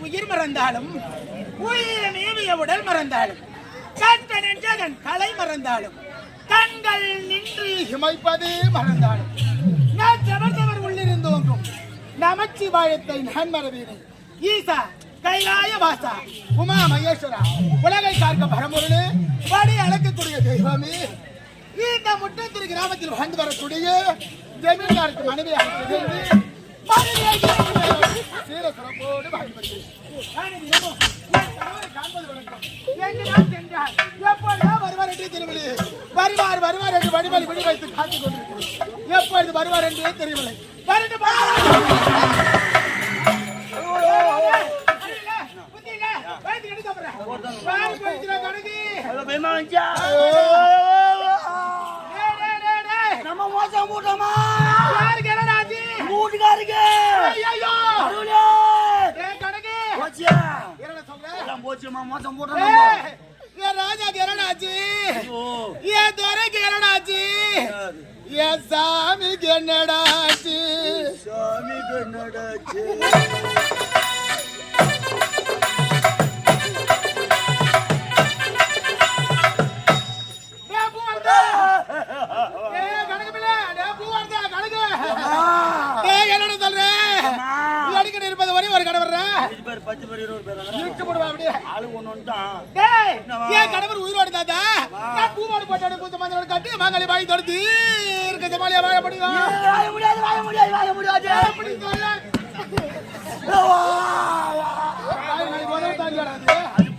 உயிர் மறந்தாலும் உயிர் நீவிய உடல் மறந்தாலும் கற்ற நெஞ்சகன் கலை மறந்தாலும் கண்கள் நின்று இமைப்பது மறந்தாலும் நான் ஜபர்தவர் உள்ளிருந்தோங்கும் நமச்சிவாயத்தை நான் மறவேனே. ஈசா கைலாய வாசா உமா மகேஸ்வரா உலகை காக்க பரம்பொருளே படி அளக்கக்கூடிய தெய்வமே இந்த முட்டத்திரு கிராமத்தில் வாழ்ந்து வரக்கூடிய ஜமீன்தாருக்கு மனைவியாக சீரசுரப்போடு வருவார் என்றே தெரியவில்லை. வருவார் என்று வடிவலி விடி வைத்து காத்துக் கொண்டிருக்கிறேன். எப்பொழுது வருவார் என்றே தெரியவில்லை. நம்ம மோசம் போட்டோமா போச்சுமா மோசம் போட்டோம். ராஜா கேரளாச்சு ஏன் துறை கேரளாச்சு ஏன் சாமி கன்னடாச்சு சாமி கன்னடாச்சு கடவுள் உயிரோடு தாத்தா பூவோடு போட்டாடு பூத்த மஞ்சள் கட்டி மங்களை வாங்கி தொடுத்து இருக்க ஜமாலியா வாழ முடியும்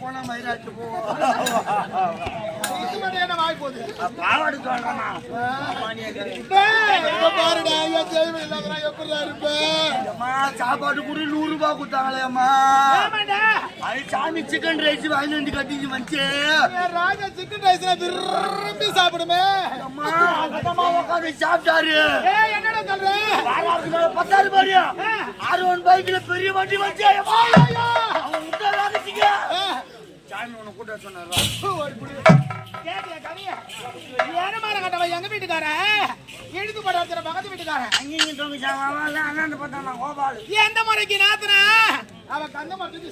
போனா மயிராச்சு போ என்ன வாய் போகுது பாவாடு சொல்றமா சாப்பாடு கூட 100 ரூபாய் கொடுத்தாங்களே அம்மா. அது சாமி சிக்கன் ரைஸ் வாங்கி வந்து கட்டிச்சு வந்து ராஜா சிக்கன் ரைஸ் விரும்பி சாப்பிடுமே அம்மா. உட்காந்து சாப்பிட்டாரு. என்னடா சொல்ற 10,000 பாரியா 6 பைக்ல பெரிய வண்டி வச்சு அவன் முட்டை வாங்கிச்சிங்க சாமி உன்னை கூட்ட சொன்னாரா எங்க வீட்டுக்கார எழுது பட வச்சுற பக்கத்து வீட்டுக்காரன் எந்த முறைக்கு நாத்தனா அவன் கந்த மட்டும்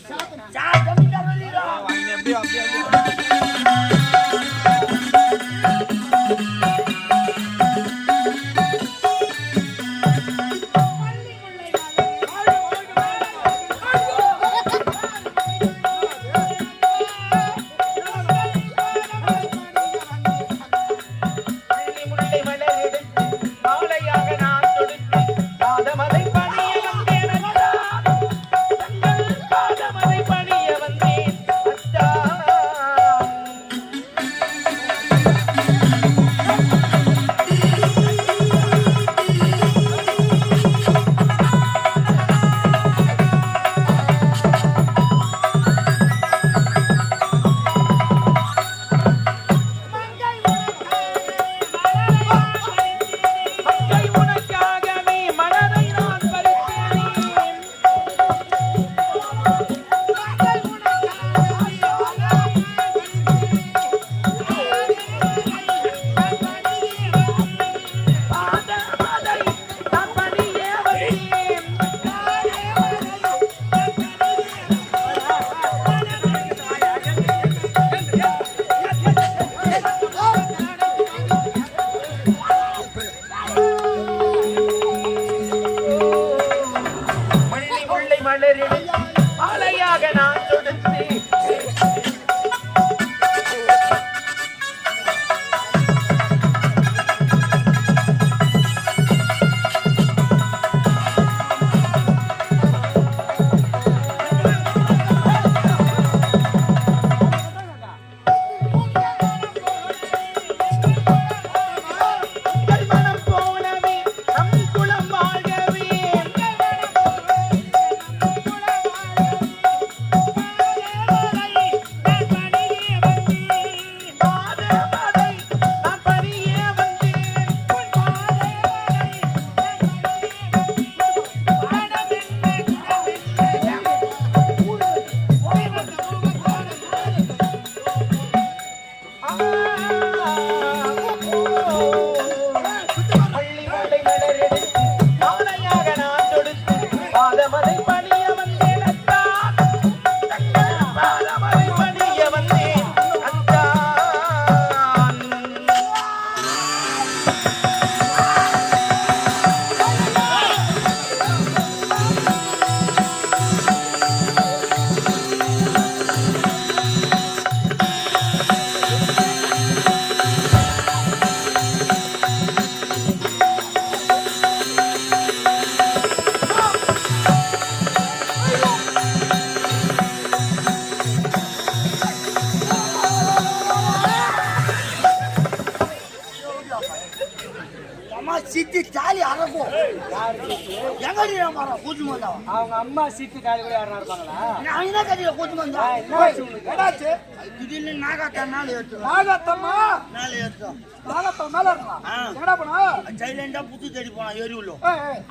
எங்க மரம் பூச்சி மந்தாவா அவங்க அம்மா சீட்டு காலி கூட யாரா இருப்பாங்களா? நான் என்ன கதையில பூச்சி மந்தா என்னாச்சு? திடீர்னு நாகாத்தான் நாள் எடுத்துக்கலாம் நாகத்தம்மா நாள் எடுத்தோம் நாகத்தம் மேல இருக்கலாம். என்னடா பண்ணா? சைலண்டா புத்து தேடி போனான் ஏரி உள்ள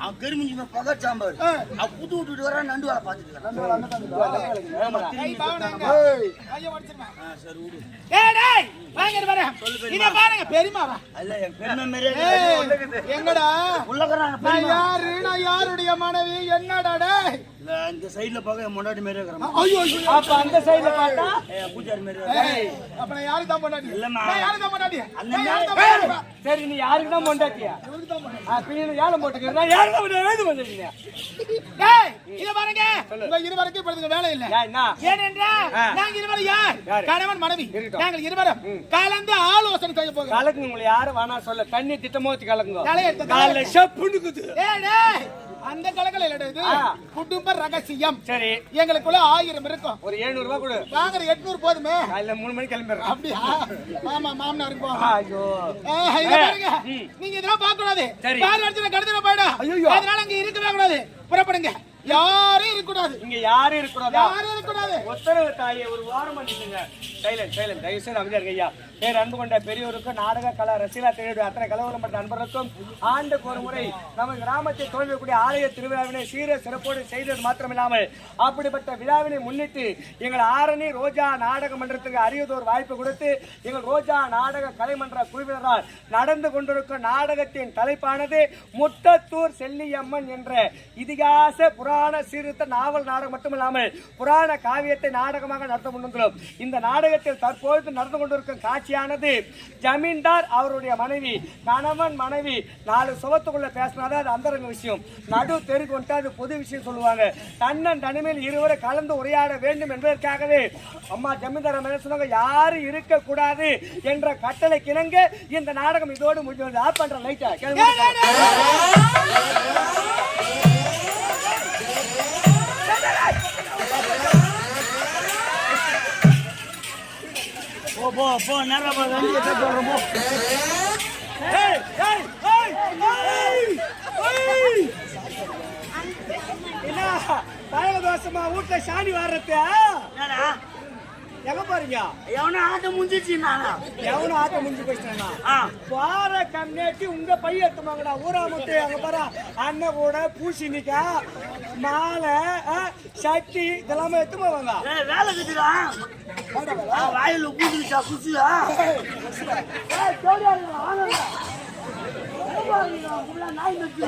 அவன் கருமிஞ்சி பகை சாம்பார் அவன் புத்து விட்டுட்டு வர நண்டு வேலை பார்த்துட்டு சரி விடு பெரியமாவா அல்ல என் பெருமை மாரி எங்கடா உள்ளக்கறாங்க நான் யாரு? நான் யாருடைய மனைவி? என்னடா டேய்? இல்ல இந்த சைடுல பார்க்க என் முன்னாடி மாரி இருக்கிறான் ஐயோ அப்ப அந்த சைடுல பார்த்தா பூஜாரி மாரி அப்ப நான் யாருக்கு தான் பொண்டாட்டி? இல்லம்மா. நான் யாருக்கு தான் பொண்டாட்டி? அந்த நான் யாருக்கு தான் பொண்டாட்டி? சரி நீ யாருக்கு தான் பொண்டாட்டியா? இவருக்கு தான் பொண்டாட்டி. அப்ப ஏலம் போட்டுக்கிறா யாருக்கு தான் பொண்டாட்டியா? டேய் இத பாருங்க. உங்க இருவருக்கும் இப்பொழுது வேலை இல்ல. என்ன ஏனென்றால் நாங்க இருவரும் யார்? கணவன் மனைவி. நாங்கள் இருவரும் கலந்து ஆலோசனை செய்ய போகிறோம். கலக்குங்க உங்களை யாரும் வேணா சொல்ல தண்ணி திட்டமோ ஊத்தி கலக்குங்க. தலையை எடுத்து காலைல ஷப்புனுக்குது. டேய் டேய் அந்த கலக்கல இல்ல இது குடும்ப ரகசியம். சரி எங்களுக்குள்ள 1000 இருக்கும். ஒரு 700 ரூபாய் கொடு. வாங்குற 800 போதுமே. காலைல 3 மணிக்கு கிளம்பிடுறேன். அப்படியா? ஆமா மாமனாருக்கு போ. ஐயோ இத பாருங்க. நீங்க இதெல்லாம் பார்க்க கூடாது. பாரு அடிச்சு கடுதுல போய்டா. அதனால அங்க இருக்கவே கூடாது. புறப்படுங்க. யாரும் இருக்க கூடாது. இங்க யாரும் இருக்க கூடாது. யாரும் இருக்க கூடாது. உத்தரவு தாயே ஒரு வாரம் நில்லுங்க. சைலண்ட் தயவு செய்து அமைதியா இருங்க ஐயா. பேர் அன்பு கொண்ட பெரியோருக்கும் நாடக கலா ரசிகா திரையுடைய அத்தனை கலவரப்பட்ட நண்பர்களுக்கும் ஆண்டுக்கு ஒரு முறை நம்ம கிராமத்தை தோல்வியக்கூடிய ஆலய திருவிழாவினை சீர சிறப்போடு செய்தது மாத்திரமில்லாமல் அப்படிப்பட்ட விழாவினை முன்னிட்டு எங்கள் ஆரணி ரோஜா நாடக மன்றத்துக்கு அரியதோர் வாய்ப்பு கொடுத்து எங்கள் ரோஜா நாடக கலைமன்ற குழுவினரால் நடந்து கொண்டிருக்கும் நாடகத்தின் தலைப்பானது முட்டத்தூர் செல்லியம்மன் என்ற இதிகாச புராண சீர்திருத்த நாவல் நாடகம் மட்டுமில்லாமல் புராண காவியத்தை நாடகமாக நடத்த கொண்டிருக்கிறோம். இந்த நாடகத்தில் தற்போது நடந்து கொண்டிருக்கும் காட்சியானது ஜமீன்தார் அவருடைய மனைவி கணவன் மனைவி 4 சுவத்துக்குள்ள பேசினாதான் அது அந்தரங்க விஷயம். நடு தெருக்கு கொண்டு அது பொது விஷயம் சொல்லுவாங்க. தன்னன் தனிமையில் இருவரை கலந்து உரையாட வேண்டும் என்பதற்காகவே அம்மா ஜமீன்தார் என்ன சொன்னாங்க, யாரும் இருக்க கூடாது என்ற கட்டளை கிணங்க இந்த நாடகம் இதோடு முடிஞ்சது. ஆப் பண்ற லைட்டா போ நேரா போ வண்டியை கட்ட சொல்றோம் போ. என்ன பயல தோசமா வீட்டுல சாணி வர்றது எங்க பாருங்க எவனா ஆட்ட முடிஞ்சிச்சு நானா எவனும் ஆட்ட முடிஞ்சு போயிட்டானா பார கம்மியாட்டி உங்க பைய எடுத்துமாங்கடா ஊரா முட்டு அங்க பாரு அண்ணன் கூட பூசணிக்கா மாலை சட்டி இதெல்லாமே எடுத்துமாவாங்க வேலை கட்டுடா வாயில பூசிச்சா குசியா நாய் நச்சு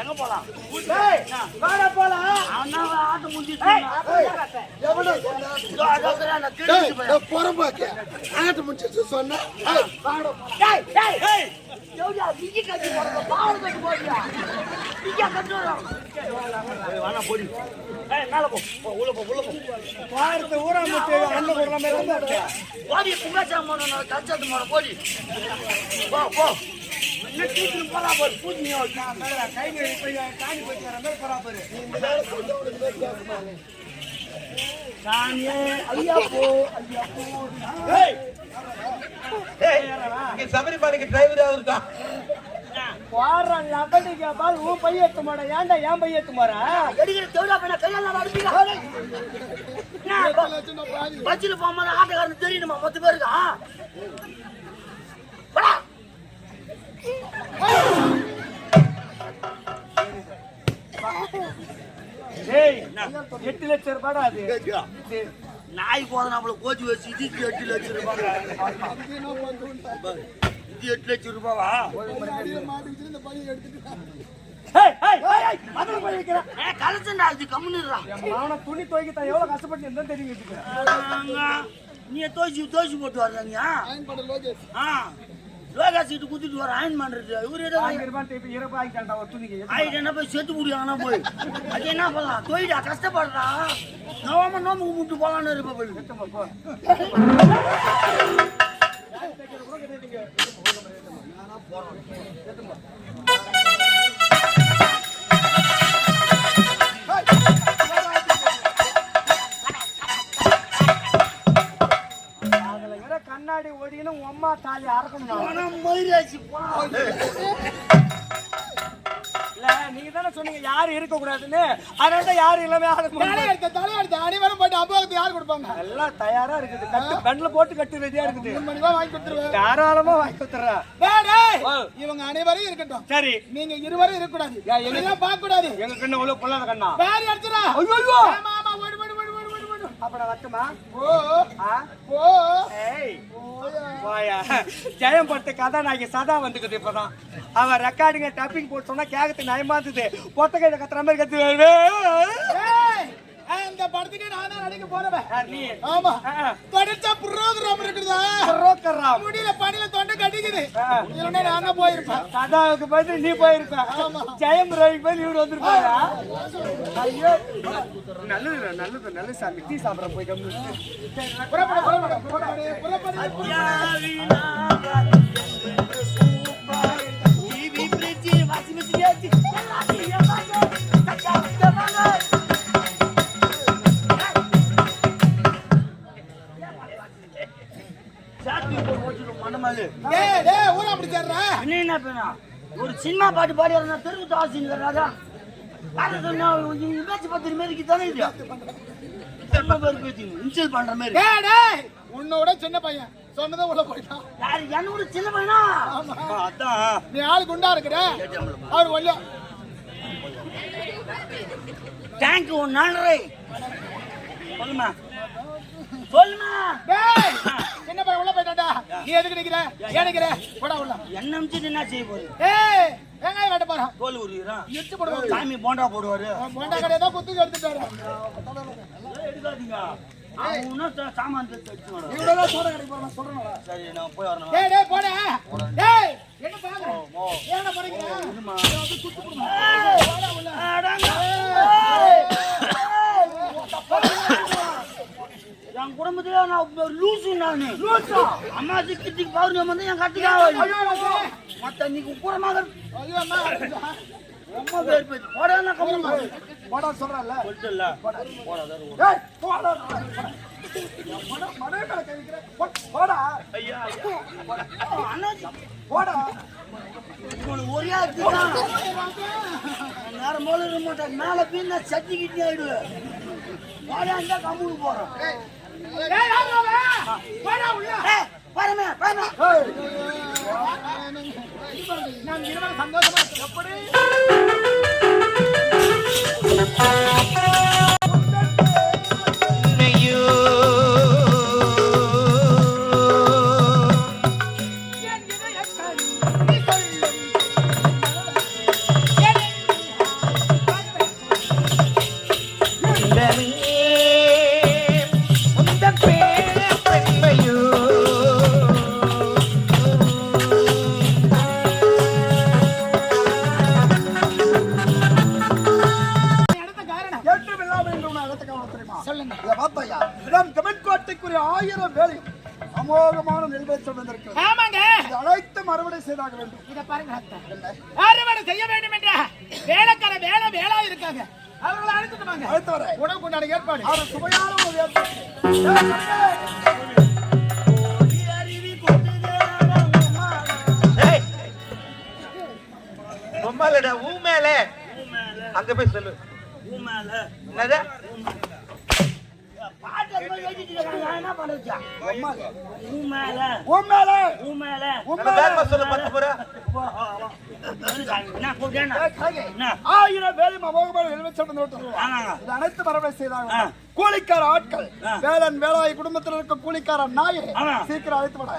எங்க போலாம் ஆட்ட முடிஞ்சிச்சு ஆட்ட முடிச்சு சொன்ன ஊரா முட்டு அண்ணன் கூட மாதிரி போடி புங்காச்சாம கச்சாத்து மாற போடி போ போ என்ன டீச்சர் போறா போய் பூஜ்ஜியோ கை போய் காணி போயிட்டு வர மாதிரி போறா பாரு சாமியே ஐயா போ சபரிமலைக்கு டிரைவர் அவருக்கா வாரம் லபடிக்கு பால் உன் பைய எடுத்து மாட ஏன்டா என் பைய எடுத்து மாற எடுக்கிற தேவடா பண்ண கையால அடிப்பீங்க பச்சில போகும்போது ஆட்டக்காரன் தெரியணுமா 10 பேருக்கு ஏய் 8 லட்சம் ரூபாய் அது நாய் போத நம்மள கோச்சி வச்சு இதுக்கு 8 லட்சம் ரூபாய் இது 8 லட்சம் ரூபாவா கலச்சண்டா இது கம்முன்னுறா துணி துவைக்கத்தான் எவ்வளவு கஷ்டப்பட்டு இருந்தா தெரியும் நீ தோசி போட்டு வர்றாங்க லோகாசிட்டு குத்திட்டு வர அயன் பண்றது இவரு ஆயிட்டு என்ன போய் செத்து முடியாங்கன்னா போய் அது என்ன பண்ணலாம் தொழிலா கஷ்டப்படுறா நோம்பு கும்பிட்டு போலான்னு இருப்ப போய் கண்ணாடி ஓடிக்கணும் உன் அம்மா தாலி அறக்கணும் பணம் மயிராச்சு இல்ல நீங்க தானே சொன்னீங்க யாரும் இருக்க கூடாதுன்னு அதனால யாரும் இல்லாம தலையெடுத்த அனைவரும் போயிட்டு அம்மாவுக்கு யார் கொடுப்பாங்க எல்லாம் தயாரா இருக்குது கட்டு பெண்ல போட்டு கட்டு ரெடியா இருக்குது 3 மணிக்கு வாங்கி கொடுத்துருவேன் தாராளமா வாங்கி கொடுத்துறேன் இவங்க அனைவரும் இருக்கட்டும் சரி நீங்க இருவரும் இருக்க கூடாது எங்க பார்க்க கூடாது எங்க கண்ணு உள்ள பொல்லாத கண்ணா வேற எடுத்துறா ஐயோ ஆமா ஆமா ஓடு ஓடு ஓடு ஓடு ஓடு அப்பட வட்டமா ஓ ஏய் வாயா ஜெயம் பட்டு கதாநாயகி சதா வந்துக்குது இப்பதான் அவன் ரெக்கார்டிங்க டப்பிங் போட்டு சொன்னா கேட்கறதுக்கு நயமா இருந்தது பொத்த கையில கத்துற மாதிரி கத்து அந்த படத்துக்கு நான் தான் நடிக்க போறேன் நீ ஆமா படிச்ச ப்ரோகிராம் இருக்குதா ரோக்கறாம் முடியல பணியில தொண்டை கட்டிக்குது இல்லன்னா நான் தான் போயிருப்பேன் சதாவுக்கு பதில் நீ போயிருப்ப ஜெயம் ரவிக்கு பதில் இவரு வந்திருப்பாரா ஐயோ நல்லது நல்லது நல்ல சாமி டீ சாப்பிட போய் ஒரு சினிமா பாட்டு பாடி தெருவுத்து ஆசைங்க பத்திரி மாதிரி தானே இன்சல் பண்ற மாதிரி உன்னோட சின்ன பையன் சொன்னதை உள்ள போயிட்டான் யாரு என்னோட சின்ன பையனா அதான் நீ ஆளு குண்டா இருக்கிற அவர் ஒல்ல டேங்க் ஒன்னு நானே சொல்லுமா சொல்லுமா டேய் சின்ன பையன் உள்ள போயிட்டாடா நீ எதுக்கு நிக்கிற ஏன் நிக்கிற போடா உள்ள என்ன நிமிஷம் என்ன செய்ய போறீ ஏய் வெங்காயம் வெட்ட போறா தோல் உரிறான் எச்சு போடுவாரு சாமி போண்டா போடுவாரு போண்டா கடையை தான் குத்துக்கு எடுத்துட்டாரு எடுக்காதீங்க அவனா சாமான் எடுத்து இவடா சோட கடைக்கு போறா சொல்றேன் சரி நான் போய் வரணும் டேய் டேய் போடா டேய் என்ன பாக்குற ஏன்டா போறீங்க என்னமா குத்து போடா உள்ள அடங்க என் குடும்பத்துல நான் லூசு நானு அம்மா திக்கு பௌர்ணமி வந்து என் கட்டிக்காக மத்த நீக்கு கூடமாக ஐயோ அம்மா அம்மா பேர் பேச்சு போடா போடா சொல்றல சொல்லுல டேய் போடா போடா மடேல கறிக்கிற போடா ஐயா அண்ணாஜி போடா உங்களுக்கு ஒரே ஆச்சுதான் நேரம் போல இருக்க மாட்டேன் மேல பின்ன சட்டிக்கிட்டே ஆயிடுவேன் போடா இந்த கம்முக்கு போறோம் டேய் ஆமாவே போடா உள்ள பாருமே பாருமே நான் இருவரும் சந்தோஷமா இருக்கேன் எப்படி அமோகமான நெல்வேச்சம் வந்திருக்கிறது. இது அனைத்து அறுவடை செய்தாக வேண்டும். இதை பாருங்க அறுவடை செய்ய வேண்டும் என்ற வேலைக்கார வேளா இருக்காங்க. அவர்களை அழைத்துட்டு வாங்க. அழைத்து வர உணவு கொண்டாட ஏற்பாடு. அவர் சுவையான ஒரு ஏற்பாடு. உம்மாலடா ஊ மேல அங்க போய் சொல்லு ஊ மேல என்னது அனைத்து மரபை செய்தாங்க. கூலிக்கார ஆட்கள் வேலன் வேலாய் குடும்பத்தில் இருக்க கூலிக்கார நாயை சீக்கிரம் அழைத்து விட